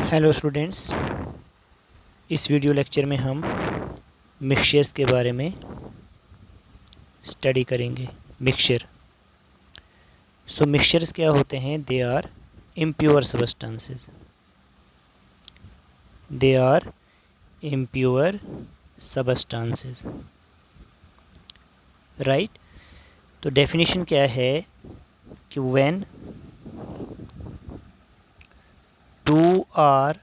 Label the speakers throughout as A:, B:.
A: Hello students, इस video lecture में हम मिक्सचर्स के बारे में स्टडी करेंगे। मिक्सचर मिक्सचर्स क्या होते हैं? They are impure substances. They are impure substances, right. तो डेफिनेशन क्या है कि when two or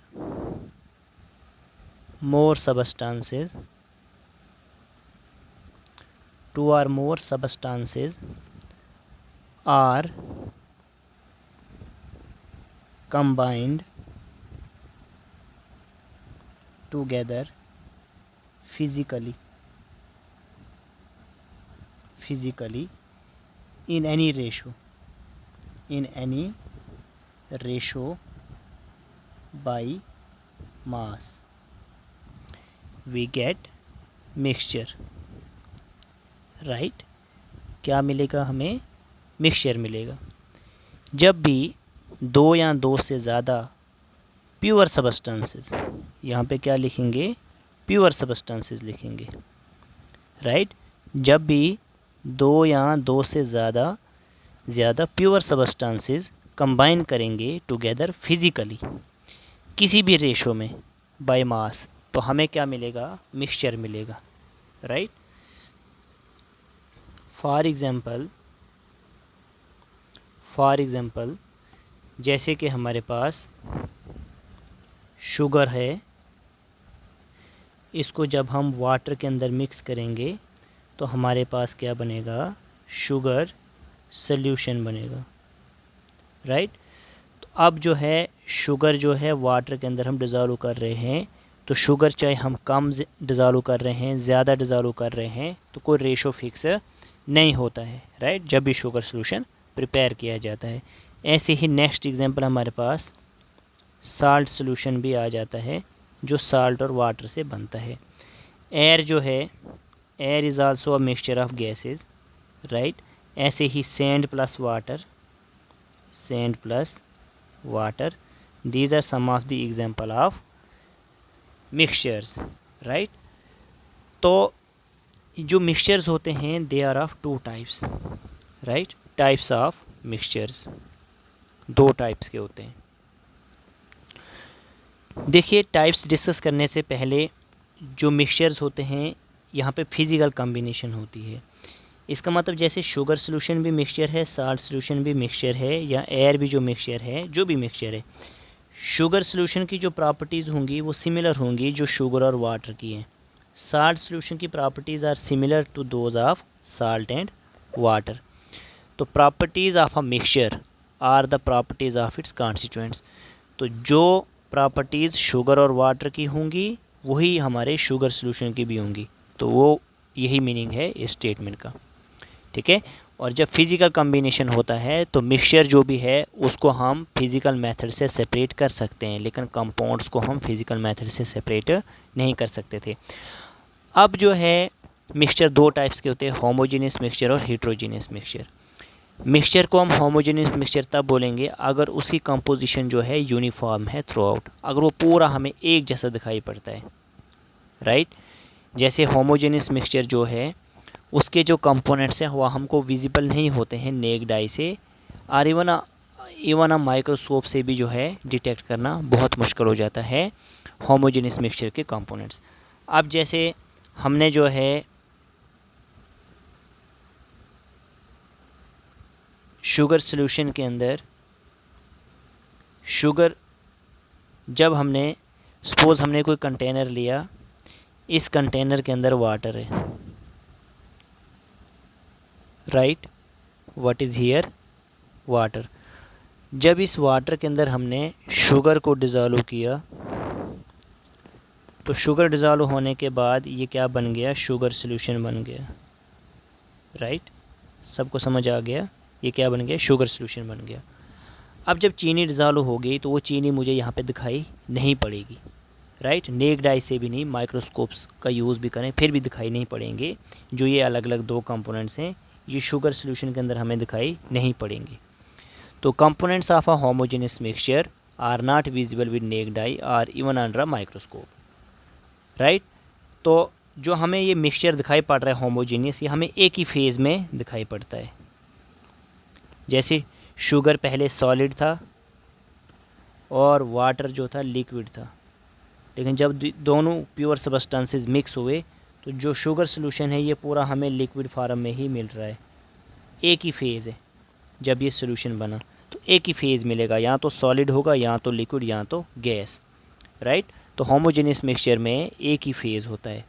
A: more substances are combined together physically in any ratio by mass, we get mixture, right. क्या मिलेगा हमें? मिक्सचर मिलेगा। जब भी दो या दो से ज़्यादा प्योर सबस्टेंसेस, यहाँ पे क्या लिखेंगे? प्योर सबस्टेंसेस लिखेंगे, राइट। जब भी दो या दो से ज़्यादा प्योर सबस्टेंसेस कंबाइन करेंगे टुगेदर फिज़िकली किसी भी रेशो में बाय मास, तो हमें क्या मिलेगा? मिक्सचर मिलेगा, राइट। फॉर एग्ज़ाम्पल जैसे कि हमारे पास शुगर है, इसको जब हम वाटर के अंदर मिक्स करेंगे तो हमारे पास क्या बनेगा? शुगर सॉल्यूशन बनेगा, राइट। तो अब जो है शुगर जो है वाटर के अंदर हम डिज़ोल्व कर रहे हैं, तो शुगर चाहे हम कम डिज़ोल्व कर रहे हैं, ज़्यादा डिज़ोल्व कर रहे हैं, तो कोई रेशो फिक्स नहीं होता है, राइट, जब भी शुगर सॉल्यूशन प्रिपेयर किया जाता है। ऐसे ही नेक्स्ट एग्जांपल हमारे पास साल्ट सॉल्यूशन भी आ जाता है, जो साल्ट और वाटर से बनता है। एयर जो है, air is also a mixture of gases, right. ऐसे ही sand plus water, these are some of the example of mixtures, right। तो जो मिक्सचर्स होते हैं they are of two types, right. Types of mixtures दो types के होते हैं। देखिए, टाइप्स डिस्कस करने से पहले जो मिक्सचर्स होते हैं यहाँ पे फिज़िकल कॉम्बिनेशन होती है। इसका मतलब जैसे शुगर सॉल्यूशन भी मिक्सचर है, साल्ट सॉल्यूशन भी मिक्सचर है, या एयर भी जो मिक्सचर है, जो भी मिक्सचर है, शुगर सॉल्यूशन की जो प्रॉपर्टीज़ होंगी वो सिमिलर होंगी जो शुगर और वाटर की हैं। साल्ट सॉल्यूशन की properties are similar to those of salt and water. तो properties of a mixture are the properties of its constituents. तो जो प्रॉपर्टीज़ शुगर और वाटर की होंगी वही हमारे शुगर सॉल्यूशन की भी होंगी। तो वो यही मीनिंग है इस स्टेटमेंट का, ठीक है। और जब फिज़िकल कॉम्बिनेशन होता है तो मिक्सचर जो भी है उसको हम फिज़िकल मेथड से सेपरेट कर सकते हैं, लेकिन कंपाउंड्स को हम फिज़िकल मेथड से सेपरेट नहीं कर सकते थे। अब जो है मिक्सचर दो टाइप्स के होते हैं, होमोजेनियस मिक्सचर और हेट्रोजेनियस मिक्सचर। मिक्सचर को हम होमोजेनियस मिक्सचर तब बोलेंगे अगर उसकी कंपोजिशन जो है यूनिफॉर्म है थ्रू आउट, अगर वो पूरा हमें एक जैसा दिखाई पड़ता है, राइट। जैसे होमोजेनियस मिक्सचर जो है उसके जो कंपोनेंट्स हैं वह हमको विजिबल नहीं होते हैं नेक्ड आई से, और इवन माइक्रोस्कोप से भी जो है डिटेक्ट करना बहुत मुश्किल हो जाता है होमोजेनियस मिक्सचर के कंपोनेंट्स। अब जैसे हमने जो है शुगर सॉल्यूशन के अंदर शुगर, जब हमने सपोज़ हमने कोई कंटेनर लिया, इस कंटेनर के अंदर वाटर है, right, what is here? Water. जब इस वाटर के अंदर हमने शुगर को डिज़ोल्व किया तो शुगर डिज़ोल्व होने के बाद ये क्या बन गया? शुगर सॉल्यूशन बन गया, राइट। सबको समझ आ गया? ये क्या बन गया? शुगर सॉल्यूशन बन गया। अब जब चीनी डिज़ोल्व हो गई तो वो चीनी मुझे यहाँ पे दिखाई नहीं पड़ेगी, राइट। नेक्ड आई से भी नहीं, माइक्रोस्कोप्स का यूज़ भी करें फिर भी दिखाई नहीं पड़ेंगे। जो ये अलग अलग दो कंपोनेंट्स हैं ये शुगर सॉल्यूशन के अंदर हमें दिखाई नहीं पड़ेंगे। तो components of a homogeneous mixture are not visible with naked eye और even under a microscope, right. तो जो हमें ये मिक्सचर दिखाई पड़ रहा है होमोजीनियस, ये हमें एक ही फेज़ में दिखाई पड़ता है। जैसे शुगर पहले सॉलिड था और वाटर जो था लिक्विड था, लेकिन जब दोनों प्योर सब्सटेंसेस मिक्स हुए तो जो शुगर सॉल्यूशन है ये पूरा हमें लिक्विड फॉर्म में ही मिल रहा है। एक ही फेज़ है, जब ये सॉल्यूशन बना तो एक ही फेज़ मिलेगा, या तो सॉलिड होगा, या तो लिक्विड, या तो गैस, राइट। तो होमोजेनियस मिक्सचर में एक ही फेज़ होता है।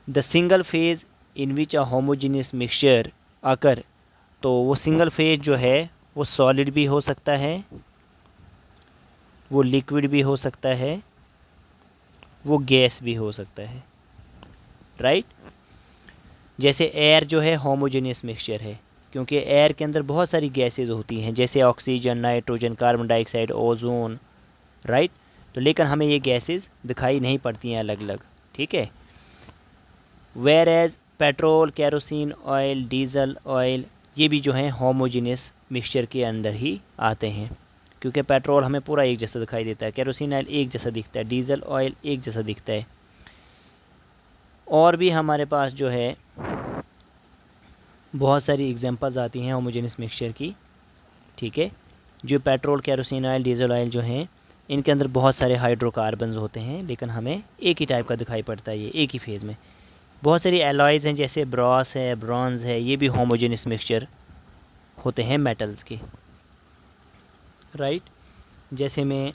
A: The single phase in which a homogeneous mixture occur, तो वो सिंगल फेज़ जो है वो सॉलिड भी हो सकता है, वो लिक्विड भी हो सकता है, वो गैस भी हो सकता है, राइट। जैसे एयर जो है होमोजेनियस मिक्सचर है, क्योंकि एयर के अंदर बहुत सारी गैसेस होती हैं, जैसे oxygen, nitrogen, carbon dioxide, ozone, right. तो लेकिन हमें ये गैसेस दिखाई नहीं पड़ती हैं अलग अलग, ठीक है। Whereas petrol, kerosene oil, diesel oil, ये भी जो हैं होमोजेनियस मिक्सचर के अंदर ही आते हैं, क्योंकि पेट्रोल हमें पूरा एक जैसा दिखाई देता है, केरोसिन ऑयल एक जैसा दिखता है, डीजल ऑयल एक जैसा दिखता है। और भी हमारे पास जो है बहुत सारी एग्जांपल्स आती हैं होमोजेनियस मिक्सचर की, ठीक है। जो petrol, kerosene oil, diesel oil जो हैं, इनके अंदर बहुत सारे हाइड्रोकार्बन्स होते हैं, लेकिन हमें एक ही टाइप का दिखाई पड़ता है, ये एक ही फेज़ में। बहुत सारी एलॉयज़ हैं, जैसे ब्रॉस है, ब्रॉन्ज़ है, ये भी होमोजेनियस मिक्सचर होते हैं मेटल्स के, राइट। जैसे मैं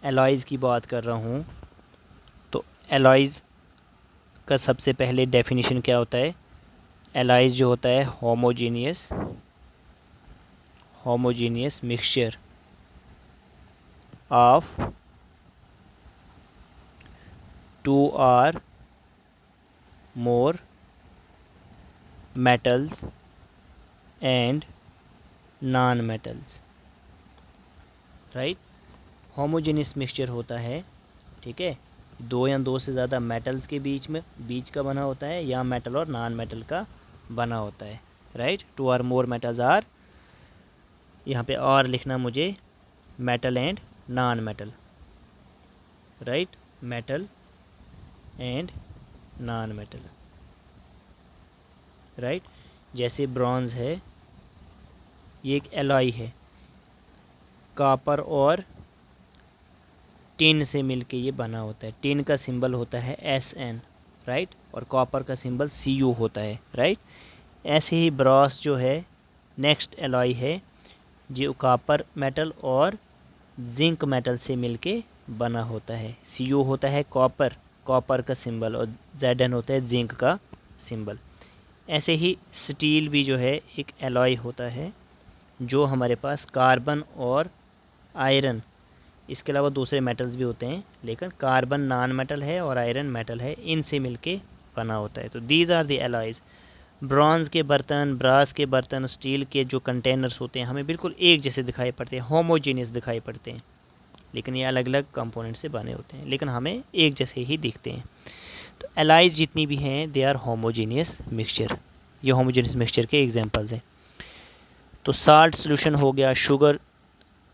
A: एलॉयज़ की बात कर रहा हूँ, तो एलॉयज़ का सबसे पहले डेफिनेशन क्या होता है। एलॉयज़ जो होता है homogeneous mixture of two or more metals and non metals, right. Homogeneous mixture होता है, ठीक है, दो या दो से ज़्यादा मेटल्स के बीच का बना होता है, या मेटल और नॉन मेटल का बना होता है, right. Two or more metals are, यहाँ पे और लिखना मुझे, metal and non metal, right, metal and non metal, right. जैसे ब्रॉन्ज़ है, ये एक एलॉय है, कॉपर और टिन से मिलके ये बना होता है। टिन का सिंबल होता है SN, राइट, और कॉपर का सिंबल Cu होता है, राइट। ऐसे ही ब्रॉस जो है नेक्स्ट एलॉय है, जो कॉपर मेटल और जिंक मेटल से मिलके बना होता है। Cu होता है कॉपर का सिंबल, और Zn होता है जिंक का सिंबल। ऐसे ही स्टील भी जो है एक एलॉय होता है, जो हमारे पास कार्बन और आयरन, इसके अलावा दूसरे मेटल्स भी होते हैं, लेकिन कार्बन नॉन मेटल है और आयरन मेटल है, इनसे मिलके बना होता है। तो these are the alloys. Bronze के बर्तन, ब्रास के बर्तन, स्टील के जो कंटेनर्स होते हैं, हमें बिल्कुल एक जैसे दिखाई पड़ते हैं, होमोजेनियस दिखाई पड़ते हैं, लेकिन ये अलग अलग कंपोनेंट से बने होते हैं, लेकिन हमें एक जैसे ही दिखते हैं। तो एलॉयज़ जितनी भी हैं, दे आर होमोजेनियस मिक्सचर। ये होमोजेनियस मिक्सचर के एग्जांपल्स हैं। तो साल्ट सॉल्यूशन हो गया, शुगर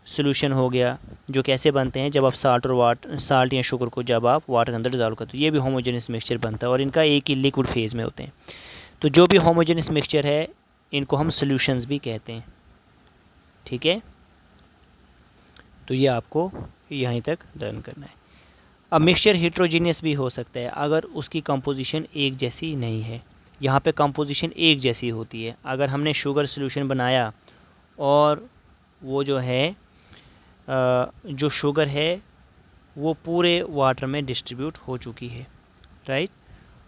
A: सॉल्यूशन हो गया, जो कैसे बनते हैं, जब आप साल्ट या शुगर को जब आप वाटर के अंदर डिज़ोल्व करते हो, ये भी होमोजेनियस मिक्सचर बनता है, और इनका एक ही लिक्विड फेज़ में होते हैं। तो जो भी होमोजेनियस मिक्सचर है, इनको हम सॉल्यूशंस भी कहते हैं, ठीक है। तो ये आपको यहीं तक लर्न करना है। अब मिक्सचर हेट्रोजीनियस भी हो सकता है, अगर उसकी कंपोजिशन एक जैसी नहीं है। यहाँ पे कंपोजिशन एक जैसी होती है। अगर हमने शुगर सॉल्यूशन बनाया और वो जो है जो शुगर है वो पूरे वाटर में डिस्ट्रीब्यूट हो चुकी है, राइट,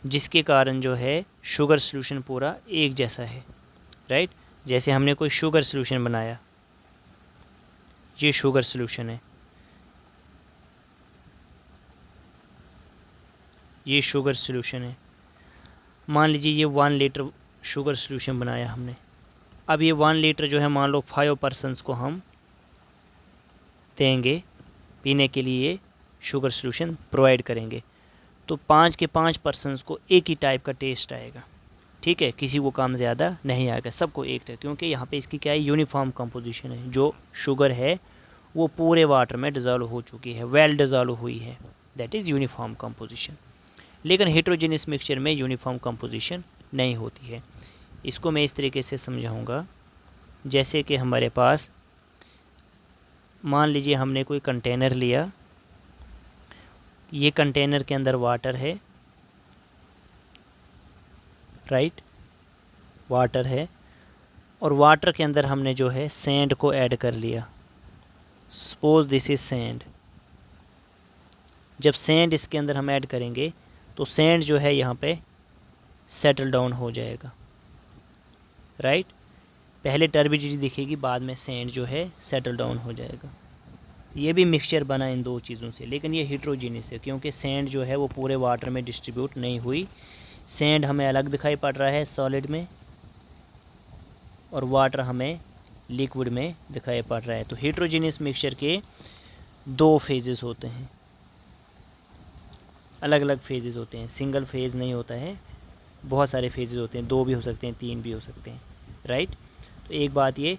A: जिसके कारण जो है शुगर सॉल्यूशन पूरा एक जैसा है, राइट। जैसे हमने कोई शुगर सॉल्यूशन बनाया, ये शुगर सॉल्यूशन है, ये शुगर सॉल्यूशन है। मान लीजिए ये 1 लीटर शुगर सॉल्यूशन बनाया हमने। अब ये 1 लीटर जो है, मान लो 5 पर्सनस को हम देंगे पीने के लिए, शुगर सॉल्यूशन प्रोवाइड करेंगे, तो 5 के 5 पर्सनस को एक ही टाइप का टेस्ट आएगा, ठीक है, किसी को कम ज़्यादा नहीं आएगा, सबको एक टाइप, क्योंकि यहाँ पे इसकी क्या है, यूनिफॉर्म कंपोजिशन है। जो शुगर है वो पूरे वाटर में डिज़ोल्व हो चुकी है, वेल डिज़ोल्व हुई है, दैट इज़ यूनिफॉर्म कंपोजिशन। लेकिन हेट्रोजेनियस मिक्सचर में यूनिफॉर्म कंपोजिशन नहीं होती है। इसको मैं इस तरीके से समझाऊंगा, जैसे कि हमारे पास मान लीजिए हमने कोई कंटेनर लिया, ये कंटेनर के अंदर वाटर है, राइट, वाटर है, और वाटर के अंदर हमने जो है सैंड को ऐड कर लिया। Suppose this is sand. जब सैंड इसके अंदर हम ऐड करेंगे तो सैंड जो है यहाँ पे सेटल डाउन हो जाएगा, राइट। पहले टर्बिडिटी दिखेगी, बाद में सैंड जो है सेटल डाउन हो जाएगा। ये भी मिक्सचर बना इन दो चीज़ों से, लेकिन ये हेट्रोजीनियस है क्योंकि सैंड जो है वो पूरे वाटर में डिस्ट्रीब्यूट नहीं हुई। सैंड हमें अलग दिखाई पड़ रहा है सॉलिड में, और वाटर हमें लिक्विड में दिखाई पड़ रहा है। तो हेट्रोजीनियस मिक्सचर के दो फेजेस होते हैं, अलग अलग फेजेस होते हैं, सिंगल फेज़ नहीं होता है, बहुत सारे फेजेस होते हैं, 2 भी हो सकते हैं, 3 भी हो सकते हैं, राइट। तो एक बात ये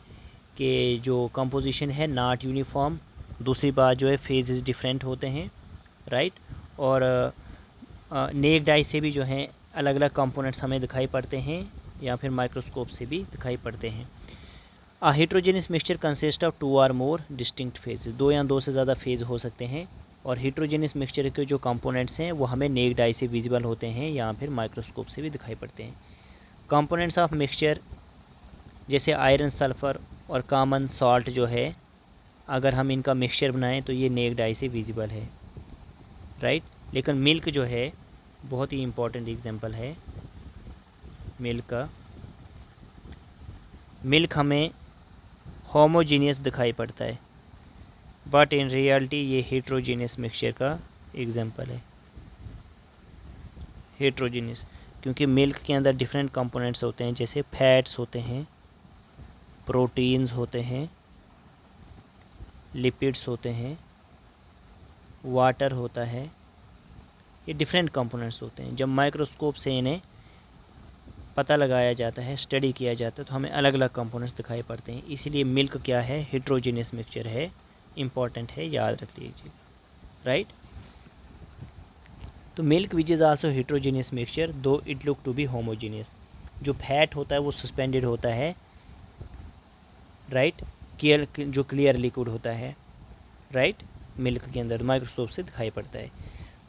A: कि जो कंपोजिशन है नॉट यूनिफॉर्म, दूसरी बात जो है फेजेस डिफरेंट होते हैं, राइट। और नेक्ड आई से भी जो हैं अलग अलग कंपोनेंट्स हमें दिखाई पड़ते हैं, या फिर माइक्रोस्कोप से भी दिखाई पड़ते हैं। हेट्रोजेनियस मिक्सचर कंसिस्ट ऑफ 2 और मोर डिस्टिंक्ट फेजेस, 2 या 2 से ज़्यादा फेज़ हो सकते हैं। और हेट्रोजेनियस मिक्सचर के जो कंपोनेंट्स हैं वो हमें नेक्ड आई से विजिबल होते हैं, या फिर माइक्रोस्कोप से भी दिखाई पड़ते हैं। कंपोनेंट्स ऑफ मिक्सचर जैसे आयरन, सल्फ़र और कॉमन सॉल्ट जो है, अगर हम इनका मिक्सचर बनाएं तो ये नेक्ड आई से विजिबल है, राइट। लेकिन मिल्क जो है बहुत ही इम्पोर्टेंट एग्जांपल है मिल्क का। मिल्क हमें होमोजीनियस दिखाई पड़ता है, बट इन रियलिटी ये हेट्रोजीनियस मिक्सचर का एग्जांपल है। हेट्रोजीनियस क्योंकि मिल्क के अंदर डिफरेंट कंपोनेंट्स होते हैं, जैसे फैट्स होते हैं, प्रोटीन्स होते हैं, लिपिड्स होते हैं, वाटर होता है, ये डिफरेंट कंपोनेंट्स होते हैं। जब माइक्रोस्कोप से इन्हें पता लगाया जाता है, स्टडी किया जाता है, तो हमें अलग अलग कंपोनेंट्स दिखाई पड़ते हैं। इसीलिए मिल्क क्या है, हेट्रोजीनियस मिक्सचर है, इम्पॉर्टेंट है, याद रख लीजिए, राइट। तो milk which is also heterogeneous mixture though it look to be homogeneous. जो फैट होता है वो सस्पेंडेड होता है, राइट, जो क्लियर लिक्विड होता है, राइट, मिल्क के अंदर माइक्रोस्कोप से दिखाई पड़ता है।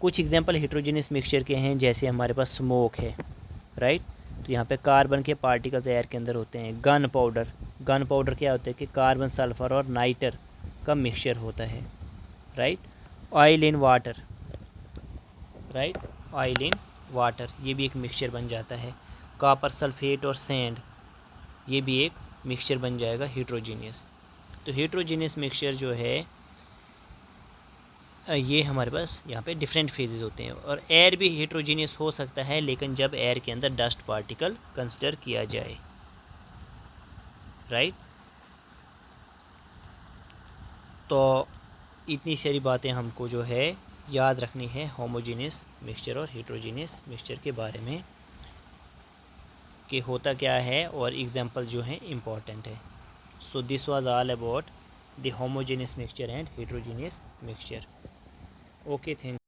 A: कुछ एग्जांपल हेट्रोजीनियस मिक्सचर के हैं, जैसे हमारे पास स्मोक है, राइट। तो यहाँ पे कार्बन के पार्टिकल्स एयर के अंदर होते हैं। गन पाउडर क्या होता है कि कार्बन, सल्फ़र और नाइटर का मिक्सचर होता है, right. Oil in water, right, oil in water ये भी एक मिक्सचर बन जाता है। कॉपर सल्फेट और सैंड ये भी एक मिक्सचर बन जाएगा हेट्रोजीनियस। तो हेट्रोजीनियस मिक्सचर जो है ये हमारे पास यहाँ पे डिफरेंट फेजेस होते हैं। और एयर भी हेट्रोजीनियस हो सकता है, लेकिन जब एयर के अंदर डस्ट पार्टिकल कंसिडर किया जाए, राइट। तो इतनी सारी बातें हमको जो है याद रखनी है होमोजीनियस मिक्सचर और हेट्रोजीनियस मिक्सचर के बारे में, कि होता क्या है और एग्जांपल जो है इम्पॉर्टेंट है। So this was all about the homogeneous mixture and heterogeneous mixture. Okay, thank